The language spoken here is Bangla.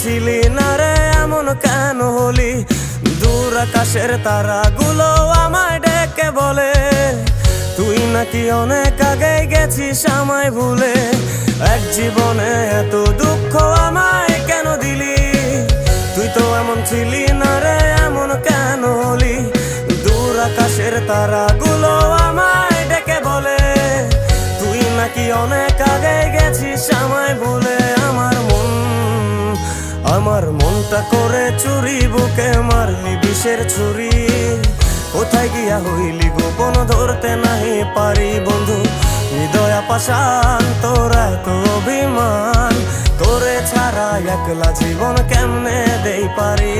ছিলি না রে এমন কেন হলি? দূর আকাশের তারাগুলো আমায় ডেকে বলে তুই নাকি অনেক আগে গেছিস আমায় ভুলে। এক জীবনে এত দুঃখ আমায় কেন দিলি? তুই তো এমন ছিলি না রে এমন কেন হলি? দূর আকাশের তারাগুলো আমায় ডেকে বলে তুই নাকি অনেক আগে গেছিস আমায় ভুলে। আমার মনটা করে চুরি, বুকে মারলি বিষের ছুরি। কোথায় গিয়া হইলি গোপন ধরতে নাহি পারি বন্ধু। হৃদয় পাষাণ তোর এত অভিমান, তোরে ছাড়া একলা জীবন কেমনে দেই পারি।